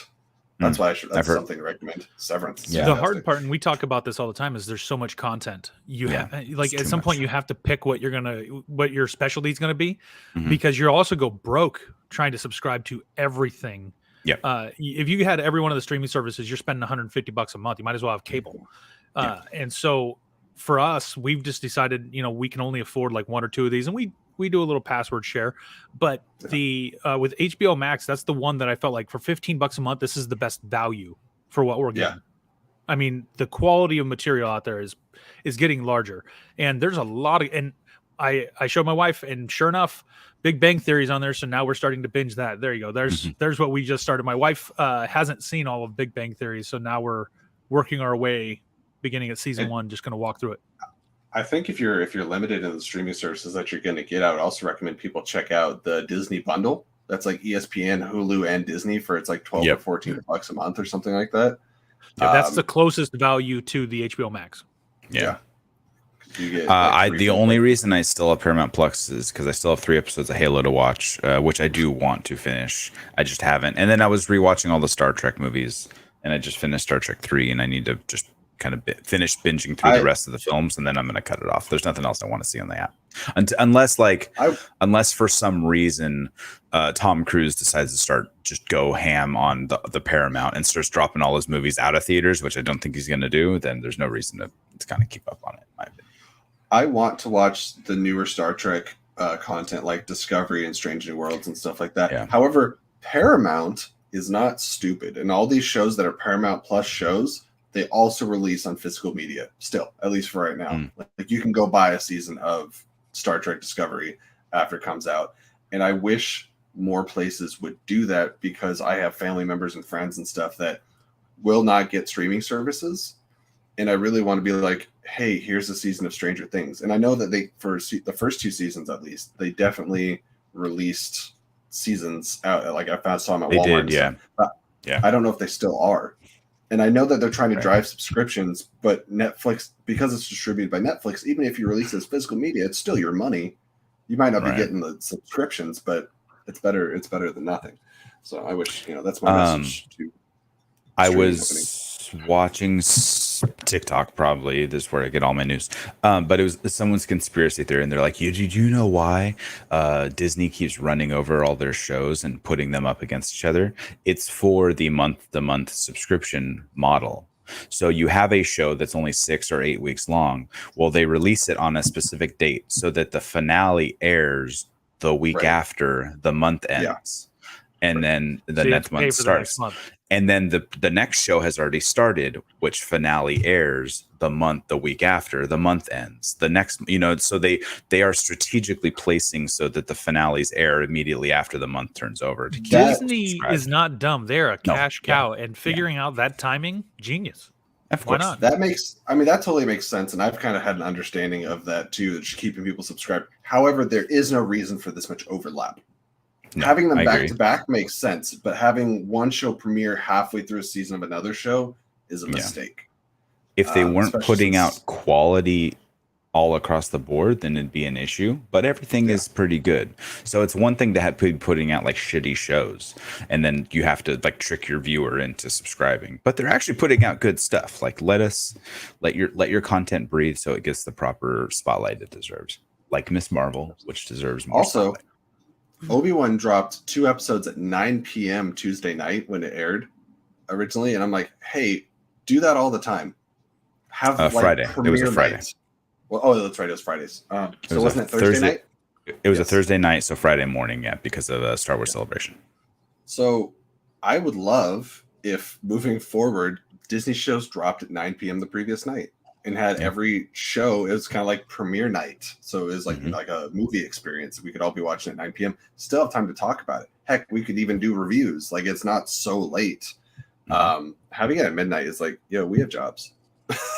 That's why that's something to recommend. Severance. Yeah. The hard part, and we talk about this all the time, is there's so much content. You have at some point you have to pick what your specialty is gonna be, because you'll also go broke trying to subscribe to everything. Yeah. If you had every one of the streaming services, you're spending $150 a month. You might as well have cable. And so for us, we've just decided, we can only afford like 1 or 2 of these, and we do a little password share. But with HBO Max, that's the one that I felt like for $15 a month, this is the best value for what we're getting. I mean, the quality of material out there is getting larger, and there's a lot of, and I showed my wife, and sure enough, Big Bang Theory's on there. So now we're starting to binge that. There you go. There's what we just started. My wife hasn't seen all of Big Bang Theory, so now we're working our way, beginning at season 1, just going to walk through it. I think if you're limited in the streaming services that you're going to get, I would also recommend people check out the Disney bundle. That's like ESPN, Hulu, and Disney for it's like $12 or $14 a month or something like that. Yeah, that's the closest value to the HBO Max. Yeah. You get the only reason I still have Paramount Plus is because I still have 3 episodes of Halo to watch, which I do want to finish. I just haven't. And then I was rewatching all the Star Trek movies, and I just finished Star Trek 3, and I need to just kind of finish binging through the rest of the films, and then I'm going to cut it off. There's nothing else I want to see on the app, unless for some reason Tom Cruise decides to just go ham on the Paramount and starts dropping all his movies out of theaters, which I don't think he's going to do. Then there's no reason to kind of keep up on it, in my opinion. I want to watch the newer Star Trek content like Discovery and Strange New Worlds and stuff like that. Yeah. However, Paramount is not stupid, and all these shows that are Paramount Plus shows, they also release on physical media still, at least for right now. Like you can go buy a season of Star Trek Discovery after it comes out. And I wish more places would do that, because I have family members and friends and stuff that will not get streaming services. And I really want to be like, hey, here's a season of Stranger Things. And I know that for the first 2 seasons, at least, they definitely released seasons out. Like I saw them at Walmart. They did, yeah. I don't know if they still are. And I know that they're trying to drive subscriptions, but Netflix, because it's distributed by Netflix, even if you release it as physical media, it's still your money. You might not be getting the subscriptions, but it's better. It's better than nothing. So I wish, that's my message to. I was watching TikTok, probably this is where I get all my news. But it was someone's conspiracy theory, and they're like, "Did you know why Disney keeps running over all their shows and putting them up against each other? It's for the month-to-month subscription model. So you have a show that's only 6 or 8 weeks long. Well, they release it on a specific date so that the finale airs the week after the month ends." And then the next month starts. And then the next show has already started, which finale airs the week after the month ends. The next, so they are strategically placing so that the finales air immediately after the month turns over. Disney is not dumb. They're a cash cow, and figuring out that timing, genius. Of course. Why not? That totally makes sense. And I've kind of had an understanding of that too, just keeping people subscribed. However, there is no reason for this much overlap. No, having them back to back makes sense, but having one show premiere halfway through a season of another show is a mistake. If they weren't putting out quality all across the board, then it'd be an issue. But everything is pretty good. So it's one thing to have putting out like shitty shows, and then you have to like trick your viewer into subscribing. But they're actually putting out good stuff. Like let your content breathe so it gets the proper spotlight it deserves. Like Miss Marvel, which deserves more spotlight. Obi-Wan dropped 2 episodes at 9 p.m. Tuesday night when it aired originally, and I'm like, hey, do that all the time. Have Friday. It was a Friday. Night. Well, that's right. It was Fridays. So wasn't it Thursday night? It was a Thursday night, so Friday morning, because of the Star Wars Celebration. So I would love if moving forward, Disney shows dropped at 9 p.m. the previous night. And had every show, it was kind of like premiere night. So it was like a movie experience. We could all be watching at 9 p.m. Still have time to talk about it. Heck, we could even do reviews. Like, it's not so late. Having it at midnight is like, we have jobs.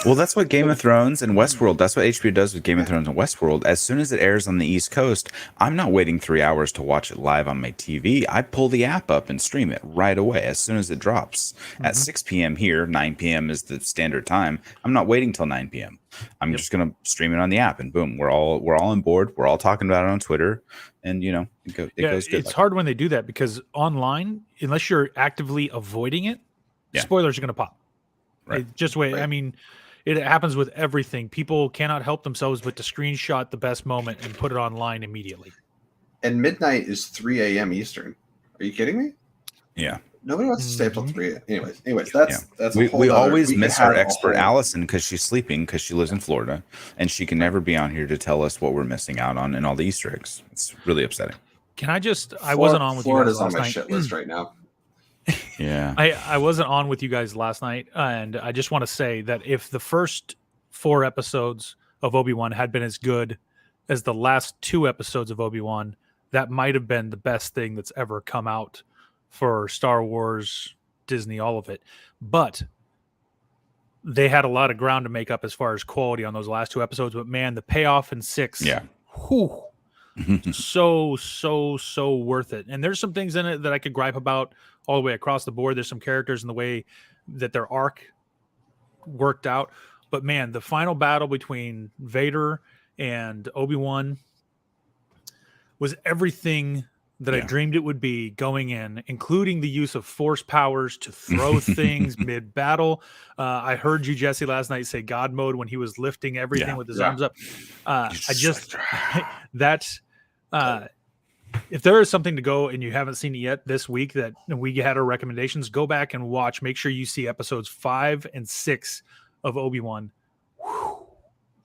Well, that's what Game of Thrones and Westworld, that's what HBO does with Game of Thrones and Westworld. As soon as it airs on the East Coast, I'm not waiting 3 hours to watch it live on my TV. I pull the app up and stream it right away as soon as it drops. At 6 p.m. here, 9 p.m. is the standard time. I'm not waiting till 9 p.m. I'm just going to stream it on the app, and boom, we're all on board. We're all talking about it on Twitter, and it goes good. It's hard when they do that because online, unless you're actively avoiding it, spoilers are going to pop. Right. Just wait. Right. I mean, it happens with everything. People cannot help themselves but to screenshot the best moment and put it online immediately. And midnight is 3 a.m. Eastern. Are you kidding me? Yeah. Nobody wants to stay up till 3 a.m. Anyways, that's we always miss our expert Allison because she's sleeping because she lives in Florida, and she can never be on here to tell us what we're missing out on and all the Easter eggs. It's really upsetting. Can I just? I wasn't on with Florida's you guys last on my night. shit list right now. Yeah, I wasn't on with you guys last night, and I just want to say that if the first 4 episodes of Obi-Wan had been as good as the last 2 episodes of Obi-Wan, that might have been the best thing that's ever come out for Star Wars, Disney, all of it. But they had a lot of ground to make up as far as quality on those last 2 episodes. But man, the payoff in 6, whew, so worth it. And there's some things in it that I could gripe about all the way across the board. There's some characters in the way that their arc worked out. But man, the final battle between Vader and Obi-Wan was everything that I dreamed it would be going in, including the use of force powers to throw things mid-battle. I heard you, Jesse, last night say God mode when he was lifting everything with his arms up. If there is something to go and you haven't seen it yet this week that we had our recommendations, go back and watch. Make sure you see episodes 5 and 6 of Obi-Wan. Whew,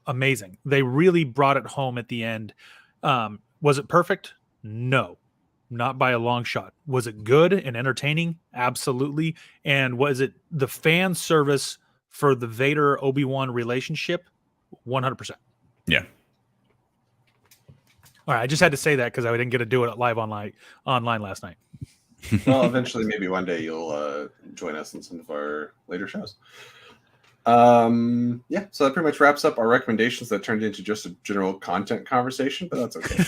amazing. They really brought it home at the end. Was it perfect? No. Not by a long shot. Was it good and entertaining? Absolutely. And was it the fan service for the Vader Obi-Wan relationship? 100%. Yeah. All right. I just had to say that because I didn't get to do it live online last night. Well, eventually, maybe one day you'll join us in some of our later shows. So that pretty much wraps up our recommendations that turned into just a general content conversation, but that's okay.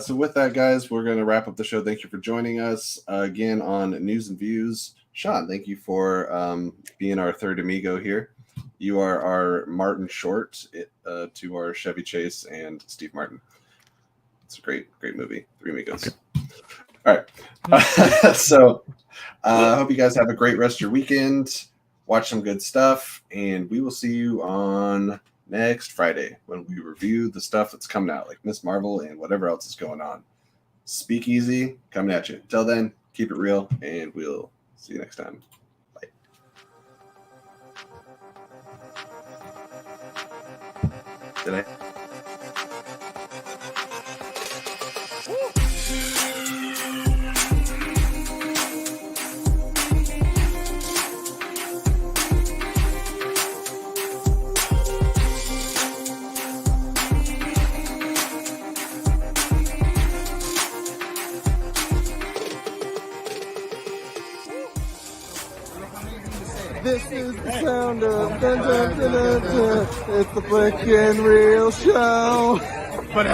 So with that, guys, we're going to wrap up the show. Thank you for joining us again on News and Views, Sean, thank you for being our third amigo here. You are our Martin Short to our Chevy Chase and Steve Martin. It's a great movie. Three Amigos. Okay. All right. So I hope you guys have a great rest of your weekend. Watch some good stuff, and we will see you on next Friday when we review the stuff that's coming out, like Miss Marvel and whatever else is going on. Speakeasy coming at you. Till then, keep it real, and we'll see you next time. Bye. Did I? This is the sound of dun, dun, dun, dun, dun. It's the freaking real show. But